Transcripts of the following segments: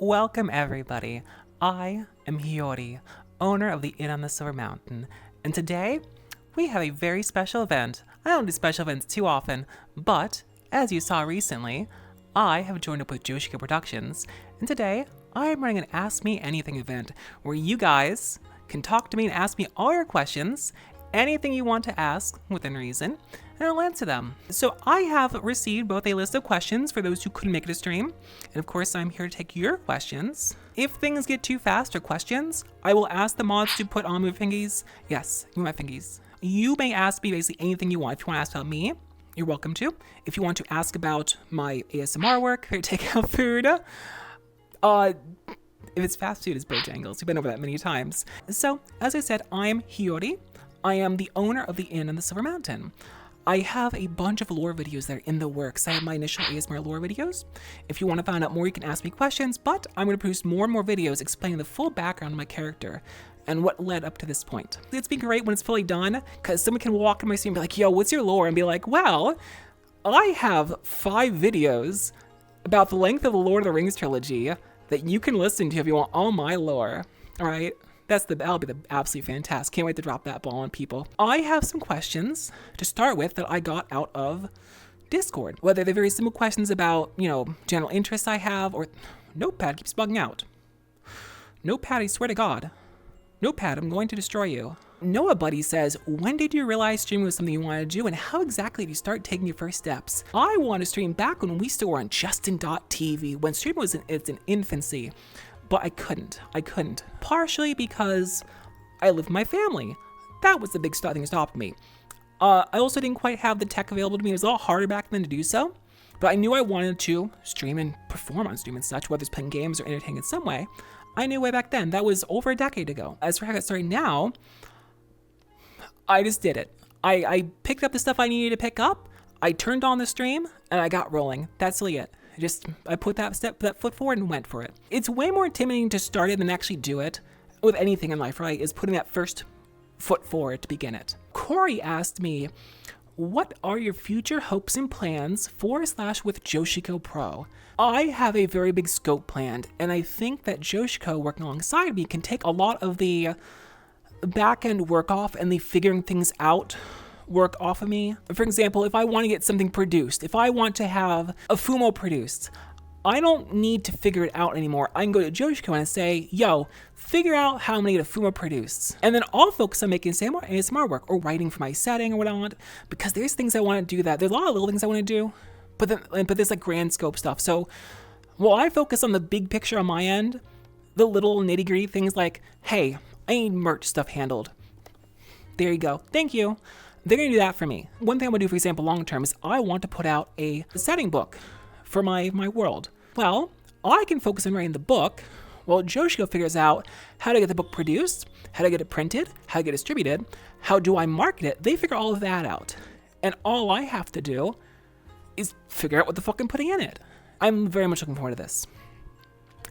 Welcome everybody. I am Hiyori, owner of the Inn on the Silver Mountain, and today we have a very special event. I don't do special events too often, but as you saw recently, I have joined up with Joshiko Productions, and today I am running an Ask Me Anything event where you guys can talk to me and ask me all your questions, anything you want to ask within reason, and I'll answer them. So I have received both a list of questions for those who couldn't make it to stream, and of course I'm here to take your questions. If things get too fast or questions, I will ask the mods to put on my fingies. Yes, move my fingies. You may ask me basically anything you want. If you want to ask about me, you're welcome to. If you want to ask about my ASMR work, or takeout food, if it's fast food, it's Bojangles. We've been over that many times. So, as I said, I'm Hiyori. I am the owner of the Inn on the Silver Mountain. I have a bunch of lore videos that are in the works. I have my initial ASMR lore videos. If you want to find out more, you can ask me questions, but I'm going to produce more and more videos explaining the full background of my character and what led up to this point. It's been great when it's fully done, because someone can walk in my stream and be like, yo, what's your lore? And be like, well, I have 5 videos about the length of the Lord of the Rings trilogy that you can listen to if you want all my lore. All right? That'll be the absolutely fantastic. Can't wait to drop that ball on people. I have some questions to start with that I got out of Discord. Whether they're very simple questions about, general interests I have, or Notepad keeps bugging out. Notepad, I swear to God. Notepad, I'm going to destroy you. Noah Buddy says, when did you realize streaming was something you wanted to do, and how exactly did you start taking your first steps? I want to stream back when we still were on Justin.tv, when streaming was in its infancy. But I couldn't. Partially because I lived with my family. That was the big thing that stopped me. I also didn't quite have the tech available to me. It was a lot harder back then to do so. But I knew I wanted to stream and perform on stream and such, whether it's playing games or entertaining in some way. I knew way back then. That was over a decade ago. As for how I got started now, I just did it. I picked up the stuff I needed to pick up. I turned on the stream and I got rolling. That's really it. I put that foot forward and went for it. It's way more intimidating to start it than actually do it with anything in life, right? Is putting that first foot forward to begin it. Corey asked me, what are your future hopes and plans for/with Joshiko Pro? I have a very big scope planned, and I think that Joshiko working alongside me can take a lot of the back-end work off and the figuring things out work off of me. For example, if I want to get something produced, if I want to have a Fumo produced, I don't need to figure it out anymore. I can go to Joshiko and say, yo, figure out how I'm gonna get a Fumo produced. And then I'll focus on making ASMR work or writing for my setting or what I want, because there's things I want to do that. There's a lot of little things I want to do, but there's like grand scope stuff. So while I focus on the big picture on my end, the little nitty gritty things like, hey, I need merch stuff handled. There you go. Thank you. They're going to do that for me. One thing I'm going to do, for example, long term, is I want to put out a setting book for my world. Well, I can focus on writing the book while Joshiko figures out how to get the book produced, how to get it printed, how to get it distributed, how do I market it. They figure all of that out. And all I have to do is figure out what the fuck I'm putting in it. I'm very much looking forward to this.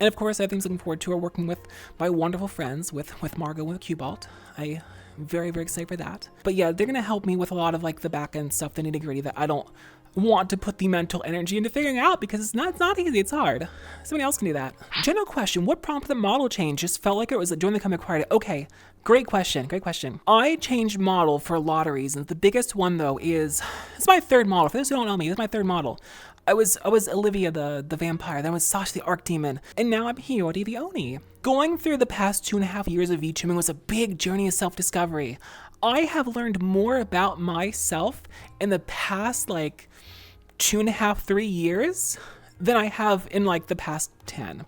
And of course, I have things looking forward to are working with my wonderful friends, with Margo and with Kyubalt. I'm very, very excited for that. But yeah, they're going to help me with a lot of like the back end stuff, the nitty gritty that I don't want to put the mental energy into figuring out, because it's not easy, it's hard. Somebody else can do that. General question, what prompted the model change? Just felt like it was during the company acquired it? Okay, great question. I changed model for a lot of reasons. The biggest one though is, it's my third model. For those who don't know me, this is my third model. I was Olivia the vampire, then I was Sasha the archdemon, and now I'm Hiyori the Oni. Going through the past 2.5 years of VTubing was a big journey of self-discovery. I have learned more about myself in the past 2.5, 3 years than I have in the past 10.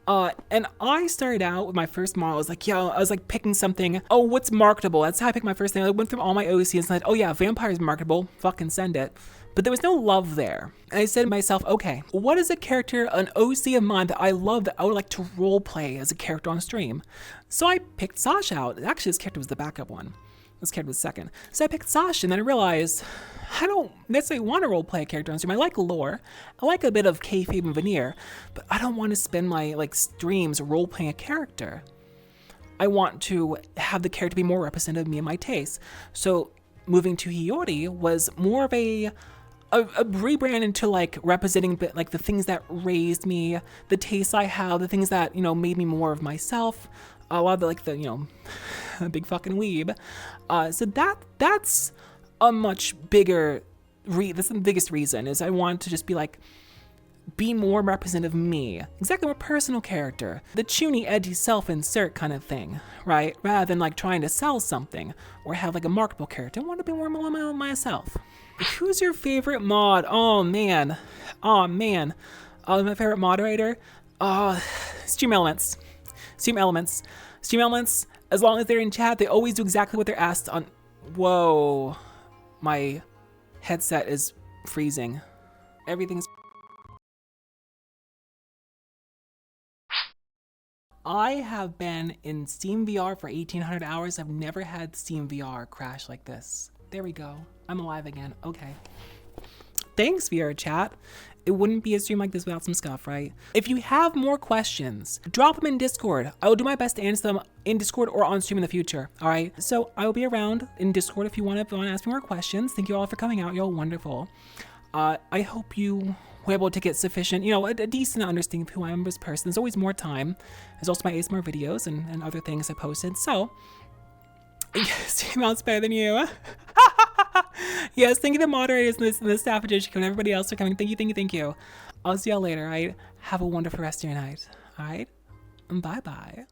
And I started out with my first model. I was picking something. Oh, what's marketable? That's how I picked my first thing. I went through all my OCs and said, oh yeah, vampire's marketable. Fucking send it. But there was no love there. And I said to myself, okay, what is a character, an OC of mine that I love that I would like to role play as a character on stream? So I picked Sasha out. Actually, this character was the backup one. This character was second. So I picked Sasha, and then I realized I don't necessarily want to role play a character on stream. I like lore. I like a bit of kayfabe and veneer, but I don't want to spend my streams role playing a character. I want to have the character be more representative of me and my taste. So moving to Hiyori was more of a a rebrand into like representing like the things that raised me, the tastes I have, the things that, you know, made me more of myself. A lot of the, like the, you know, big fucking weeb. So that's a much bigger, that's the biggest reason, is I want to just be like, be more representative of me. Exactly, more personal character. The chuny, edgy self-insert kind of thing, right? Rather than like trying to sell something or have like a marketable character. I want to be more myself. Who's your favorite mod? Oh man. Oh man. My favorite moderator? Stream Elements. Stream Elements. Stream Elements, as long as they're in chat, they always do exactly what they're asked on. Whoa. My headset is freezing. Everything's. I have been in Steam VR for 1,800 hours. I've never had Steam VR crash like this. There we go. I'm alive again. Okay. Thanks, VR chat. It wouldn't be a stream like this without some scuff, right? If you have more questions, drop them in Discord. I will do my best to answer them in Discord or on stream in the future, all right? So I will be around in Discord if you want to ask me more questions. Thank you all for coming out. You're all wonderful. I hope you were able to get sufficient, you know, a decent understanding of who I am as a person. There's always more time. There's also my ASMR videos and other things I posted. So, stream out's better than you. Yes, thank you to the moderators and the staff of Joshiko and everybody else for coming. Thank you. I'll see y'all later, all right? Have a wonderful rest of your night, all right? Bye-bye.